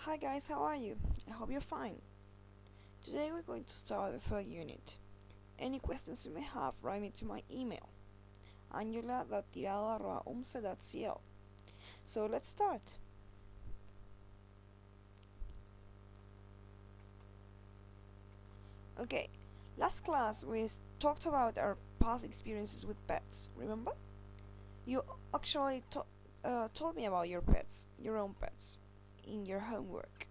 Hi guys, how are you? I hope you're fine. Today we're going to start the third unit. Any questions you may have, write me to my email, angela.tirado@umse.cl. So let's start. Okay, last class we talked about our past experiences with pets, remember? You actually told me about your own pets, in your homework.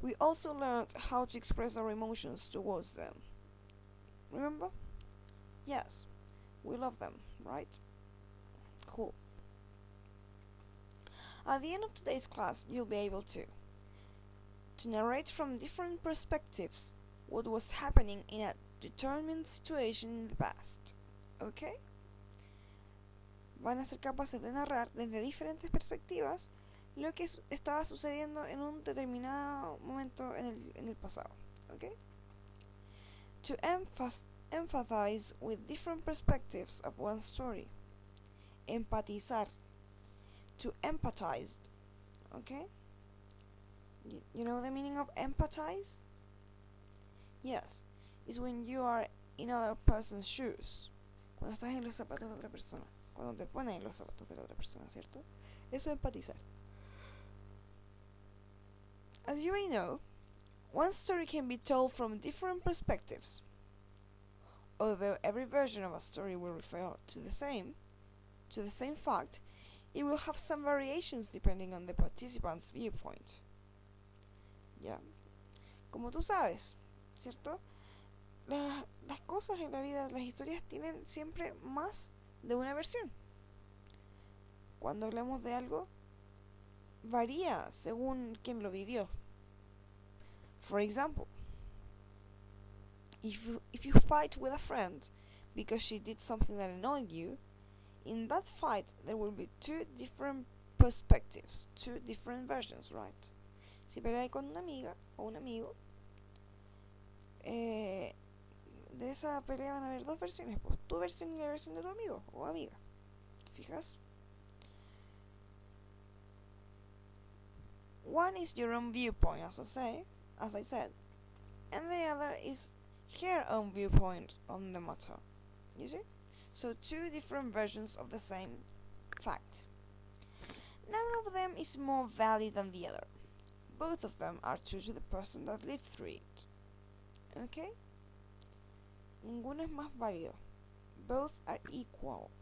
We also learned how to express our emotions towards them. Remember? Yes, we love them, right? Cool. At the end of today's class, you'll be able to narrate from different perspectives what was happening in a determined situation in the past. ¿Ok? Van a ser capaces de narrar desde diferentes perspectivas lo que estaba sucediendo en un determinado momento en el pasado. ¿Ok? To empathize with different perspectives of one story. Empatizar. To empathize. ¿Ok? You know the meaning of empathize? Yes, it's when you are in other person's shoes. Cuando estás en los zapatos de otra persona. Cuando te pones en los zapatos de la otra persona, ¿cierto? Eso es empatizar. As you may know, one story can be told from different perspectives. Although every version of a story will refer to the same fact, it will have some variations depending on the participant's viewpoint. Ya. Como tú sabes, ¿cierto? Las cosas en la vida, las historias tienen siempre más de una versión. Cuando hablamos de algo, varía según quien lo vivió. For example, if you fight with a friend because she did something that annoyed you, in that fight there will be two different perspectives, two different versions, right? Si peleas con una amiga o un amigo, de esa pelea van a haber dos versiones, pues tu versión y la versión de tu amigo o amiga. ¿Te fijas? One is your own viewpoint, as I said, and the other is her own viewpoint on the matter. You see? So two different versions of the same fact. None of them is more valid than the other. Both of them are true to the person that lived through it. Okay? Ninguno es más válido. Both are equal.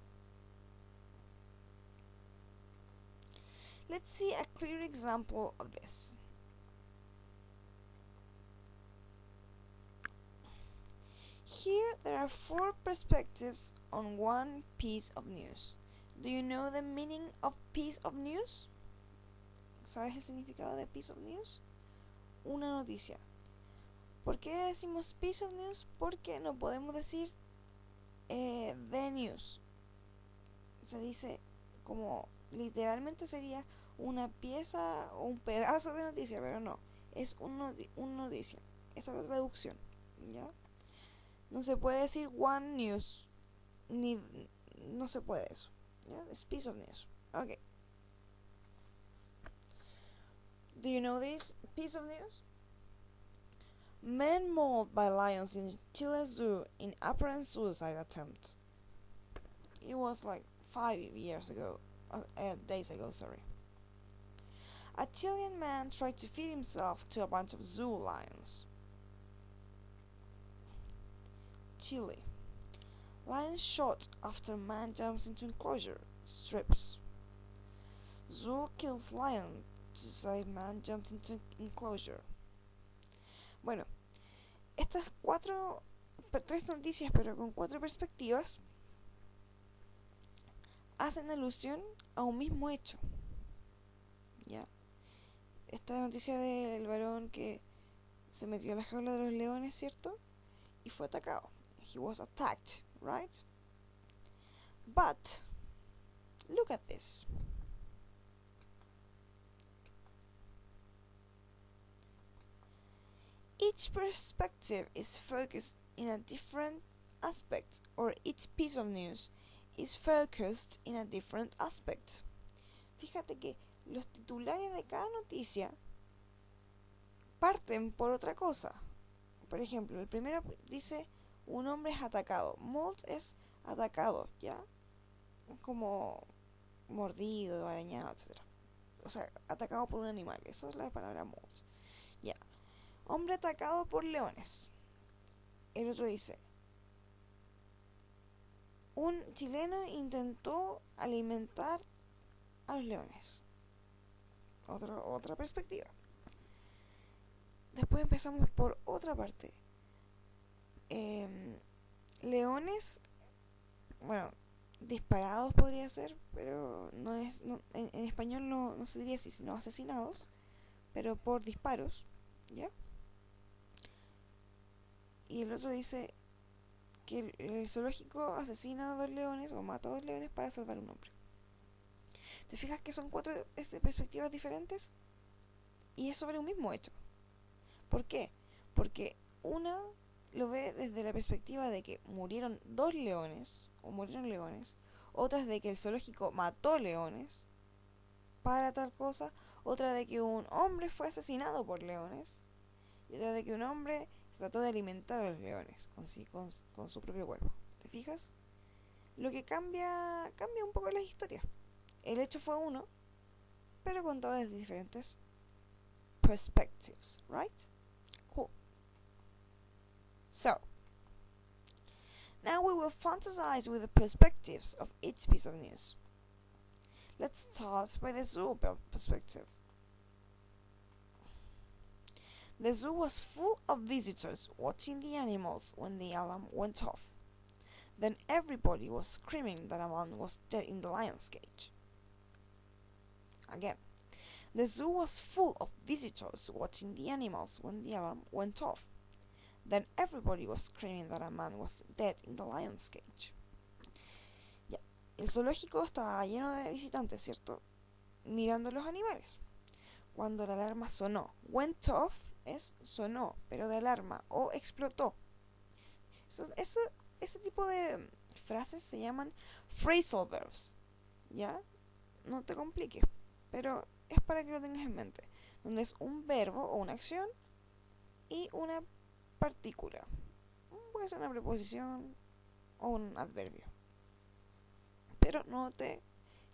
Let's see a clear example of this. Here there are four perspectives on one piece of news. Do you know the meaning of piece of news? ¿Sabes el significado de piece of news? Una noticia. ¿Por qué decimos piece of news? Porque no podemos decir the news. Se dice como literalmente sería una pieza o un pedazo de noticia, pero no, es una noticia. Esta es la traducción, ¿ya? No se puede decir one news, ni no se puede eso, ¿ya? Es piece of news. Okay. Do you know this piece of news? Man mauled by lions in Chile Zoo in apparent suicide attempt. It was like 5 years ago, days ago, sorry. A Chilean man tried to feed himself to a bunch of zoo lions. Chile. Lion shot after man jumps into enclosure. Strips. Zoo kills lion to say man jumped into enclosure. Bueno, estas tres noticias, pero con cuatro perspectivas, hacen alusión a un mismo hecho. ¿Ya? Esta noticia del varón que se metió a la jaula de los leones, ¿cierto? Y fue atacado. He was attacked, right? But, look at this. Each perspective is focused in a different aspect, or each piece of news is focused in a different aspect. Fíjate que los titulares de cada noticia parten por otra cosa. Por ejemplo, el primero dice un hombre es atacado. Mauled es atacado, ¿ya? Como mordido, arañado, etc. O sea, atacado por un animal. Esa es la palabra mauled. Ya. Hombre atacado por leones. El otro dice, un chileno intentó alimentar a los leones. Otra perspectiva. Después empezamos por otra parte. Leones, bueno, disparados podría ser, pero no es, en español no se diría así, sino asesinados, pero por disparos, ¿ya? Y el otro dice que el zoológico asesina a 2 leones o mata a 2 leones para salvar a un hombre. ¿Te fijas que son 4 perspectivas diferentes? Y es sobre un mismo hecho. ¿Por qué? Porque una lo ve desde la perspectiva de que murieron 2 leones, o murieron leones, otras de que el zoológico mató leones para tal cosa, otra de que un hombre fue asesinado por leones, y otra de que un hombre trató de alimentar a los leones con su propio cuerpo. ¿Te fijas? Lo que cambia un poco las historias. El hecho fue uno, pero contado desde diferentes perspectives, right? Cool. So, now we will fantasize with the perspectives of each piece of news. Let's start by the zoo perspective. The zoo was full of visitors watching the animals when the alarm went off. Then everybody was screaming that a man was dead in the lion's cage. Again. The zoo was full of visitors watching the animals when the alarm went off. Then everybody was screaming that a man was dead in the lion's cage. Ya, el zoológico estaba lleno de visitantes, ¿cierto? Mirando los animales. Cuando la alarma sonó, went off es sonó, pero de alarma, o explotó. Ese tipo de frases se llaman phrasal verbs, ¿ya? No te compliques, pero es para que lo tengas en mente, donde es un verbo o una acción y una partícula. Puede ser una preposición o un adverbio. Pero no te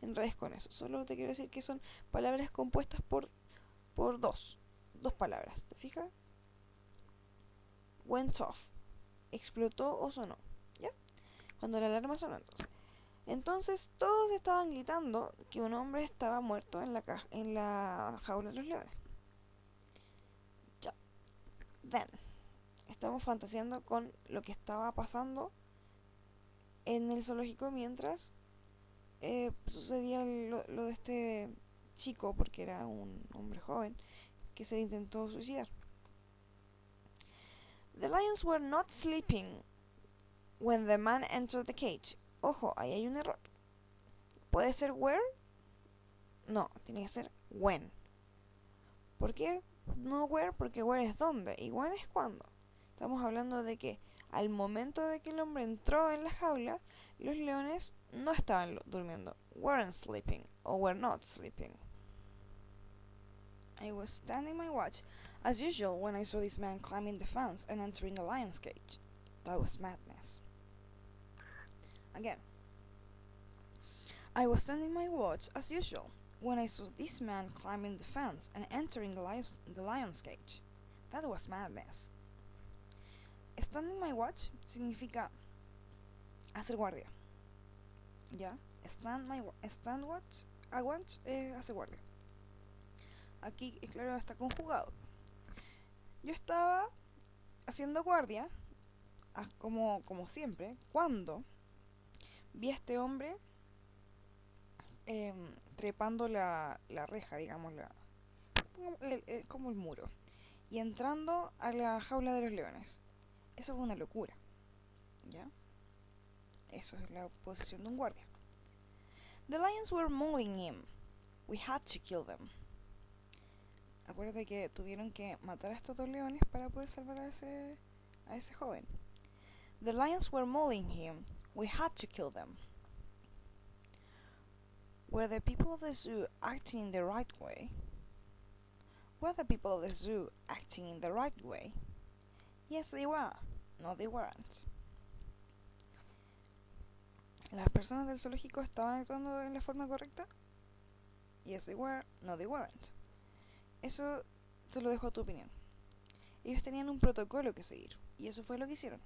enredes con eso. Solo te quiero decir que son palabras compuestas por dos palabras. ¿Te fijas? Went off. Explotó o sonó. ¿Ya? Cuando la alarma sonó entonces. Entonces todos estaban gritando que un hombre estaba muerto en la jaula de los leones. Ya. Then. Estamos fantaseando con lo que estaba pasando en el zoológico mientras sucedía lo de este chico, porque era un hombre joven, que se intentó suicidar. The lions were not sleeping when the man entered the cage. Ojo, ahí hay un error. ¿Puede ser where? No, tiene que ser when. ¿Por qué no where? Porque where es dónde y when es cuándo. Estamos hablando de que al momento de que el hombre entró en la jaula, los leones no estaban durmiendo. Weren't sleeping or were not sleeping. I was standing my watch as usual when I saw this man climbing the fence and entering the lion's cage. That was madness. Again. I was standing my watch as usual when I saw this man climbing the fence and entering the lion's cage. That was madness. Standing my watch significa hacer guardia. ¿Ya? Stand watch, I watch, hace guardia. Aquí, claro, está conjugado. Yo estaba haciendo guardia, como siempre, cuando vi a este hombre trepando la reja, digamos, como el muro, y entrando a la jaula de los leones. Eso es una locura, ¿ya? Eso es la posición de un guardia. The lions were mauling him. We had to kill them. Acuérdate que tuvieron que matar a estos 2 leones para poder salvar a ese joven. The lions were mauling him. We had to kill them. Were the people of the zoo acting in the right way? Were the people of the zoo acting in the right way? Yes, they were. No, they weren't. ¿Las personas del zoológico estaban actuando en la forma correcta? Yes, they were. No, they weren't. Eso te lo dejo a tu opinión. Ellos tenían un protocolo que seguir, y eso fue lo que hicieron.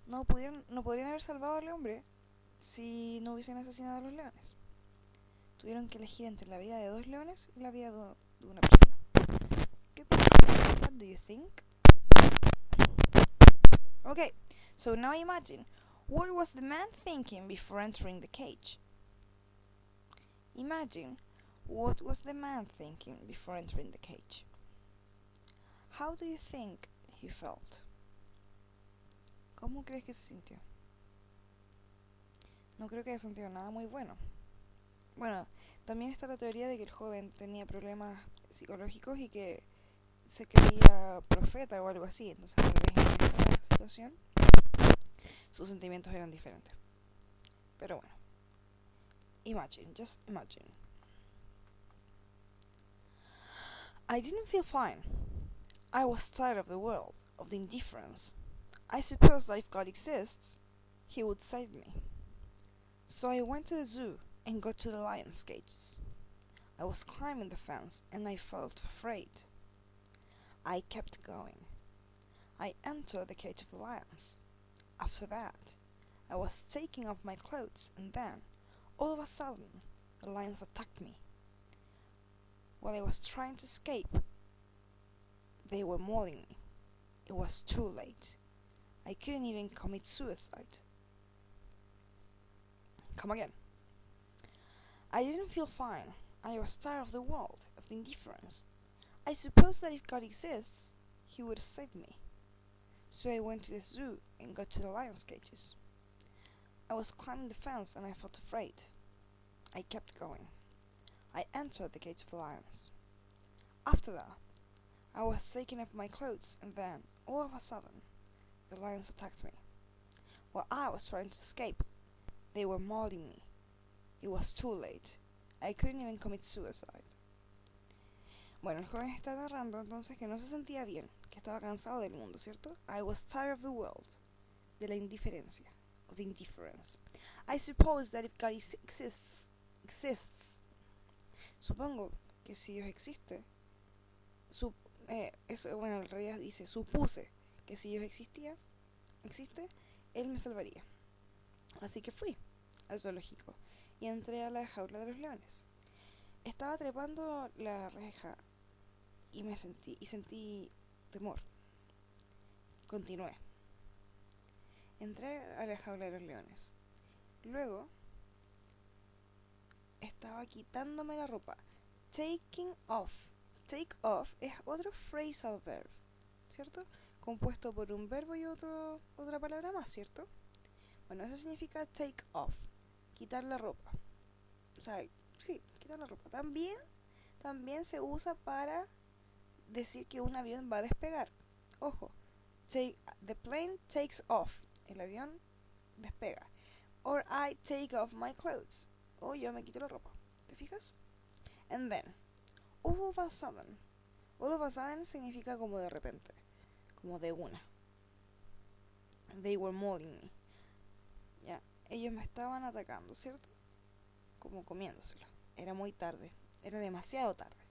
No podrían haber salvado al hombre si no hubiesen asesinado a los leones. Tuvieron que elegir entre la vida de 2 leones y la vida de una persona. ¿Qué piensas? What do you think? Okay, so now imagine, what was the man thinking before entering the cage? Imagine, what was the man thinking before entering the cage? How do you think he felt? ¿Cómo crees que se sintió? No creo que haya sentido nada muy bueno. Bueno, también está la teoría de que el joven tenía problemas psicológicos y que se creía profeta o algo así. Entonces, tal vez en esa situación sus sentimientos eran diferentes. Pero bueno, just imagine. I didn't feel fine. I was tired of the world, of the indifference. I suppose that if God exists, he would save me. So I went to the zoo and got to the lions' cages. I was climbing the fence and I felt afraid. I kept going. I entered the cage of the lions. After that, I was taking off my clothes and then, all of a sudden, the lions attacked me. While I was trying to escape, they were mauling me. It was too late. I couldn't even commit suicide. Come again. I didn't feel fine. I was tired of the world, of the indifference. I suppose that if God exists, he would save me. So I went to the zoo and got to the lions' cages. I was climbing the fence and I felt afraid. I kept going. I entered the cage of the lions. After that, I was taking off my clothes and then, all of a sudden, the lions attacked me. While I was trying to escape, they were mauling me. It was too late. I couldn't even commit suicide. Bueno, el joven está narrando entonces que no se sentía bien, que estaba cansado del mundo, ¿cierto? I was tired of the world, de la indiferencia, of the indifference. I suppose that if God exists, supongo que si Dios existe, eso, bueno, en realidad dice, supuse que si Dios existe, Él me salvaría. Así que fui al zoológico y entré a la jaula de los leones. Estaba trepando la reja y sentí temor. Continué. Entré a la jaula de los leones. Luego estaba quitándome la ropa. Taking off. Take off es otro phrasal verb, ¿cierto? Compuesto por un verbo y otra palabra más, ¿cierto? Bueno, eso significa take off, quitar la ropa. O sea, sí, quitar la ropa. También se usa para decir que un avión va a despegar. Ojo, the plane takes off. El avión despega. Or I take off my clothes. O yo me quito la ropa. ¿Te fijas? And then, all of a sudden. All of a sudden significa como de repente. Como de una. They were mauling me. Ya, ellos me estaban atacando, ¿cierto? Como comiéndoselo. Era muy tarde. Era demasiado tarde.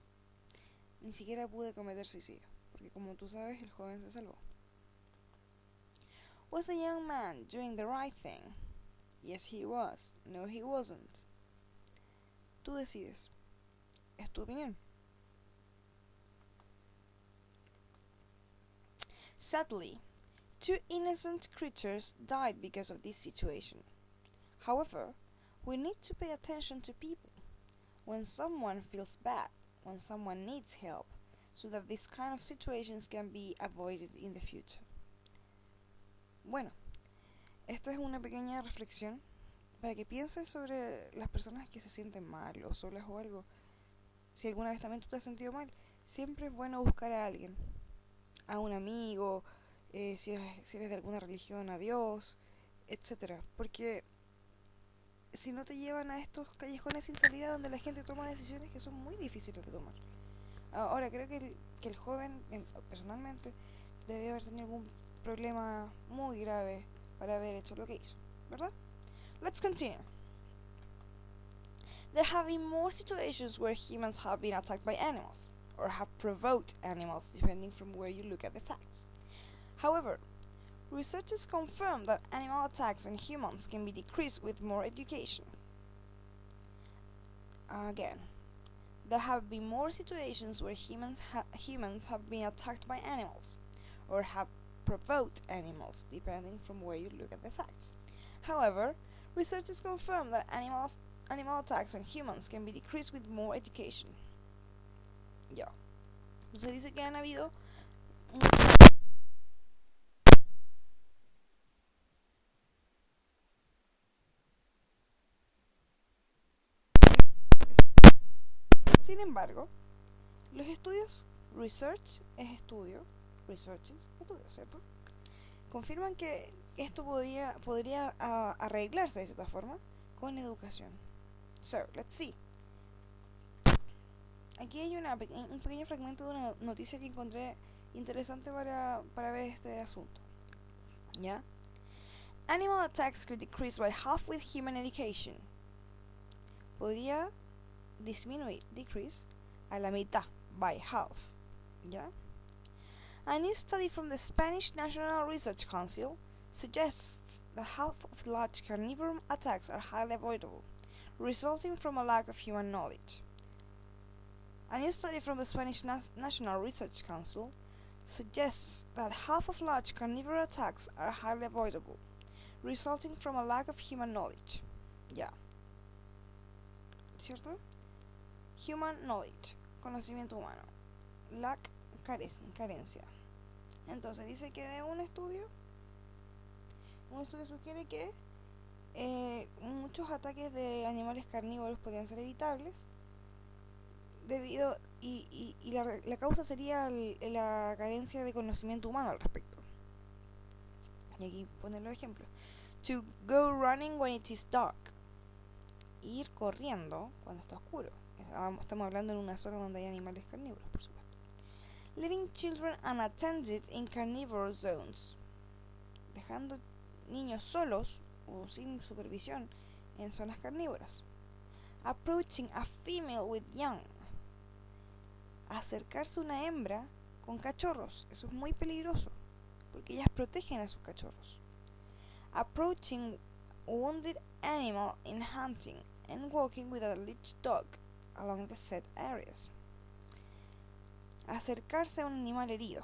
Ni siquiera pude cometer suicidio. Porque como tú sabes, el joven se salvó. Was the young man doing the right thing? Yes, he was. No, he wasn't. Tú decides. Es tu opinión. Sadly, 2 innocent creatures died because of this situation. However, we need to pay attention to people when someone feels bad, when someone needs help, so that these kind of situations can be avoided in the future. Bueno, esta es una pequeña reflexión para que pienses sobre las personas que se sienten mal o solas o algo. Si alguna vez también tú te has sentido mal, siempre es bueno buscar a alguien, a un amigo, si eres de alguna religión, a Dios, etc. Porque si no te llevan a estos callejones sin salida donde la gente toma decisiones que son muy difíciles de tomar. Ahora, creo que el joven, personalmente, debe haber tenido algún problema muy grave para haber hecho lo que hizo, ¿verdad? Let's continue. There have been more situations where humans have been attacked by animals, or have provoked animals, depending from where you look at the facts. However, researchers confirm that animal attacks on humans can be decreased with more education. Again, there have been more situations where humans have been attacked by animals, or have provoked animals, depending from where you look at the facts. However, researchers confirm that animal attacks on humans can be decreased with more education. Ya. Entonces dice que han habido Sin embargo, los estudios researches, estudios, ¿cierto? Confirman que esto podría arreglarse de cierta forma con educación. So, let's see. Aquí hay un pequeño fragmento de una noticia que encontré interesante para ver este asunto. ¿Ya? Animal attacks could decrease by half with human education. Podría decrease a la mitad, by half. ¿Ya? A new study from the Spanish National Research Council suggests that half of large carnivore attacks are highly avoidable, resulting from a lack of human knowledge. A new study from the Spanish National Research Council suggests that half of large carnivore attacks are highly avoidable, resulting from a lack of human knowledge. Ya. ¿Cierto? Human knowledge, conocimiento humano. Lack, carencia. Entonces dice que de un estudio sugiere que muchos ataques de animales carnívoros podrían ser evitables debido y la causa sería la carencia de conocimiento humano al respecto. Y aquí ponen los ejemplos. To go running when it is dark. Ir corriendo cuando está oscuro. Estamos hablando en una zona donde hay animales carnívoros, por supuesto. Leaving children unattended in carnivore zones. Dejando niños solos o sin supervisión en zonas carnívoras. Approaching a female with young. Acercarse a una hembra con cachorros. Eso es muy peligroso, porque ellas protegen a sus cachorros. Approaching a wounded animal in hunting and walking with a leashed dog along the set areas. Acercarse a un animal herido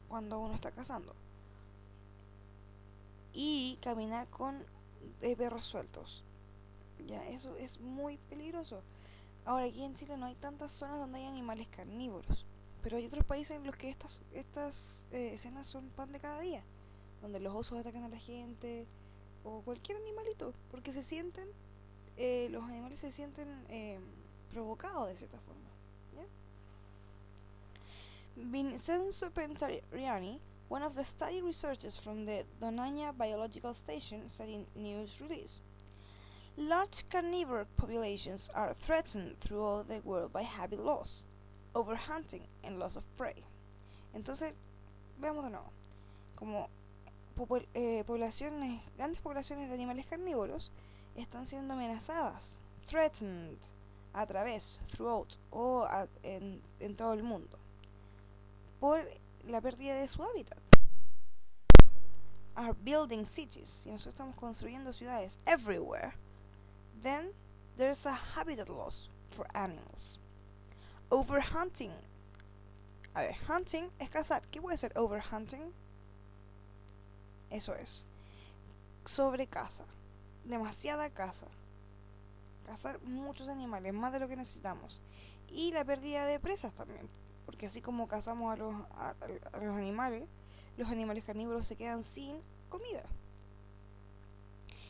cuando uno está cazando. Y caminar con perros sueltos. Ya, eso es muy peligroso. Ahora, aquí en Chile no hay tantas zonas donde hay animales carnívoros, pero hay otros países en los que estas escenas son pan de cada día, donde los osos atacan a la gente o cualquier animalito, porque los animales se sienten provocados de cierta forma. ¿Ya? Vincenzo Pentariani, one of the study researchers from the Doñana Biological Station, said in news release, large carnivore populations are threatened throughout the world by habit loss, overhunting, and loss of prey. Entonces, veamos de nuevo. Como grandes poblaciones de animales carnívoros están siendo amenazadas, threatened, a través, throughout, o en todo el mundo, por la pérdida de su hábitat. Are building cities, si nosotros estamos construyendo ciudades everywhere, then there's a habitat loss for animals. Overhunting. A ver, hunting es cazar. ¿Qué puede ser overhunting? Eso es. Sobrecaza. Demasiada caza. Cazar muchos animales, más de lo que necesitamos. Y la pérdida de presas también. Porque así como cazamos a los animales carnívoros se quedan sin comida.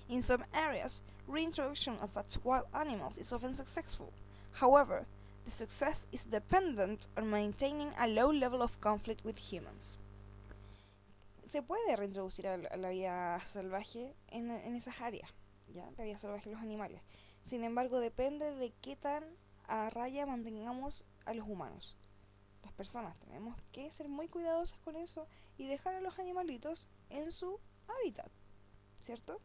In some areas, reintroduction of such wild animals is often successful. However, the success is dependent on maintaining a low level of conflict with humans. Se puede reintroducir a la vida salvaje en esas áreas, ¿ya? La vida salvaje de los animales. Sin embargo, depende de qué tan a raya mantengamos a los humanos. Las personas tenemos que ser muy cuidadosas con eso y dejar a los animalitos en su hábitat, ¿cierto?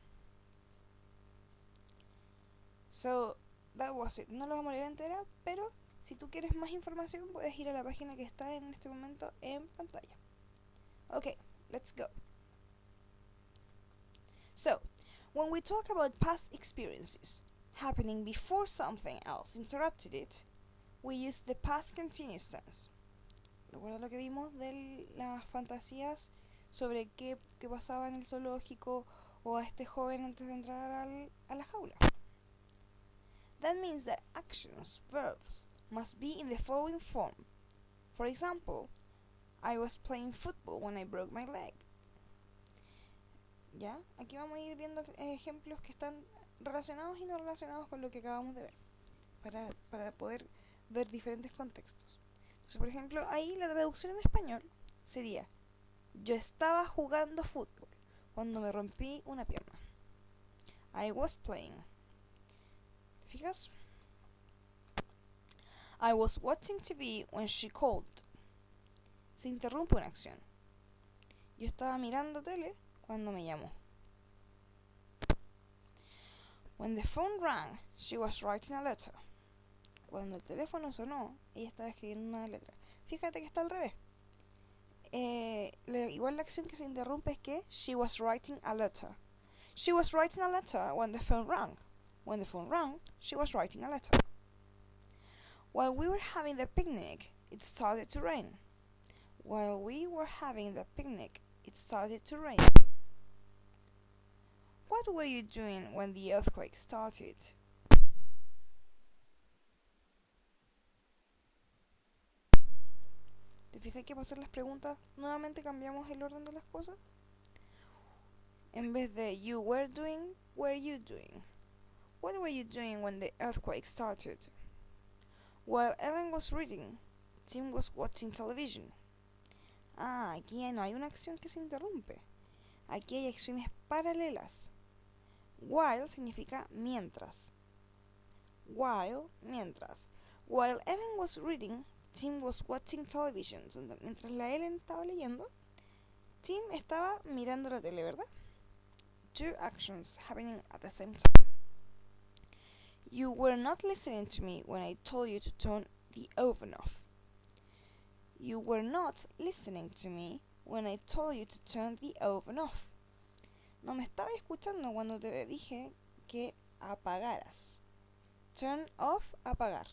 So, that was it. No lo vamos a leer entera, pero si tú quieres más información puedes ir a la página que está en este momento en pantalla. Okay, let's go. So, when we talk about past experiences happening before something else interrupted it, we use the past continuous tense. ¿Recuerda lo que vimos de las fantasías sobre qué pasaba en el zoológico o a este joven antes de entrar a la jaula? That means that actions, verbs, must be in the following form. For example, I was playing football when I broke my leg. ¿Ya? Aquí vamos a ir viendo ejemplos que están relacionados y no relacionados con lo que acabamos de ver, para poder ver diferentes contextos. Entonces, por ejemplo, ahí la traducción en español sería: yo estaba jugando fútbol cuando me rompí una pierna. I was playing. ¿Te fijas? I was watching TV when she called. Se interrumpe una acción. Yo estaba mirando tele cuando me llamó. When the phone rang, she was writing a letter. Cuando el teléfono sonó, ella estaba escribiendo una letra. Fíjate que está al revés. Igual la acción que se interrumpe es que she was writing a letter. She was writing a letter when the phone rang. When the phone rang, she was writing a letter. While we were having the picnic, it started to rain. While we were having the picnic, it started to rain. What were you doing when the earthquake started? ¿Te fijas que para hacer las preguntas nuevamente cambiamos el orden de las cosas? En vez de you were doing, were you doing? What were you doing when the earthquake started? While Ellen was reading, Tim was watching television. Aquí no hay una acción que se interrumpe. Aquí hay acciones paralelas. While significa mientras. While, mientras. While Ellen was reading, Tim was watching television. Mientras la Ellen estaba leyendo, Tim estaba mirando la tele, ¿verdad? Two actions happening at the same time. You were not listening to me when I told you to turn the oven off. You were not listening to me when I told you to turn the oven off. No me estaba escuchando cuando te dije que apagaras. Turn off, apagar.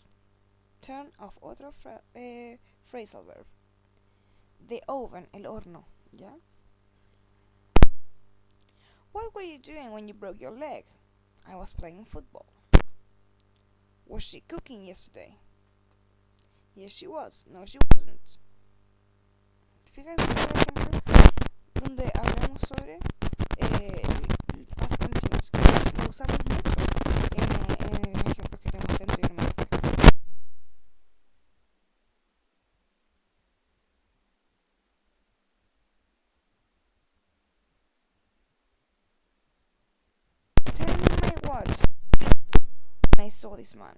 Turn off, otro phrasal verb. The oven, el horno, ¿ya? What were you doing when you broke your leg? I was playing football. Was she cooking yesterday? Yes, she was. No, she wasn't. Fíjate en un ejemplo donde hablamos sobre el past continuous, que lo usamos mucho en los ejemplos que te mostré anteriormente. Turning my watch when I saw this man.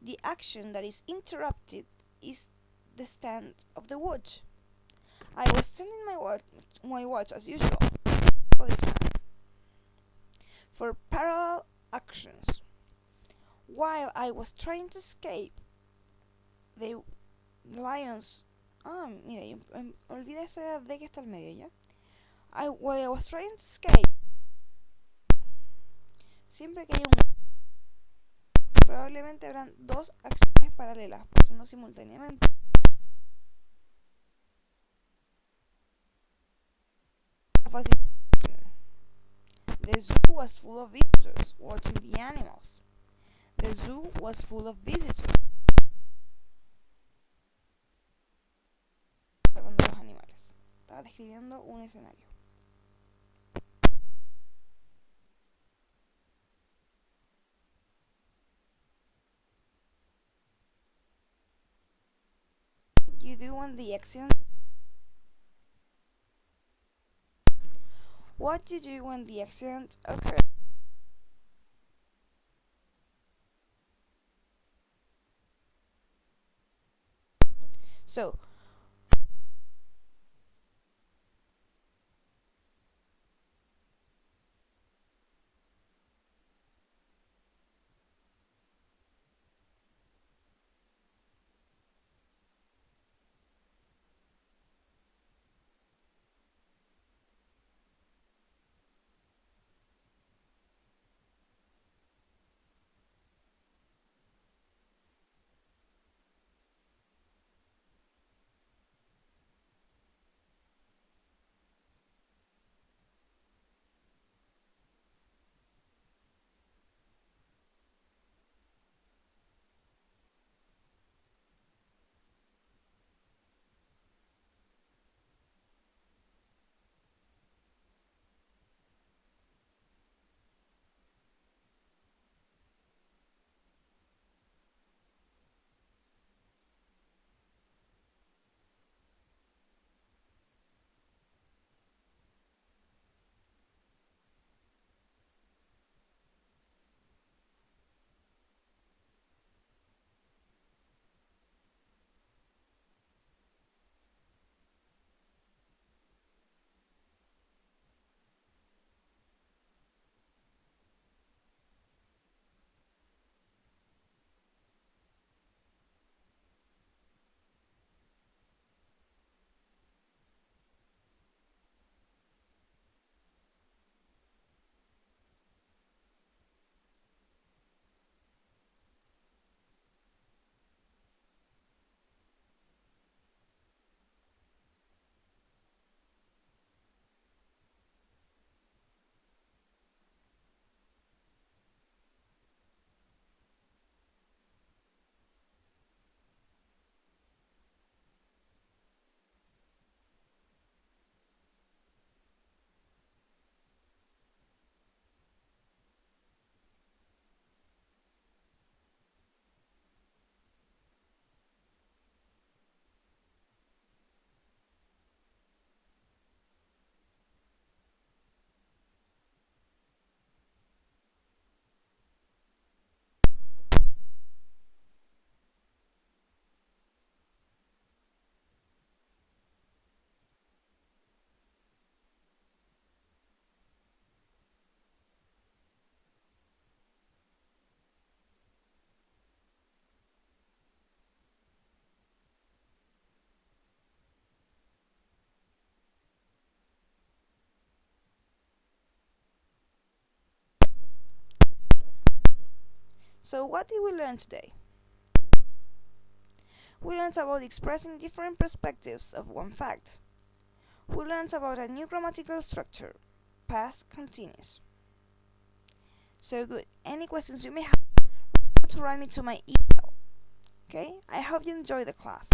The action that is interrupted is the stand of the watch. I was standing my watch as usual for this man. For parallel actions, while I was trying to escape, the lions... mira, olvida esa D que está al medio, ¿ya? While I was trying to escape, siempre que hay probablemente habrán dos acciones paralelas pasando simultáneamente. The zoo was full of visitors watching the animals. The zoo was full of visitors observando los animales. Estaba describiendo un escenario. You do when the accident. What do you do when the accident occurs? So, what did we learn today? We learned about expressing different perspectives of one fact. We learned about a new grammatical structure, past continuous. So good. Any questions you may have to write me to my email. Okay? I hope you enjoy the class.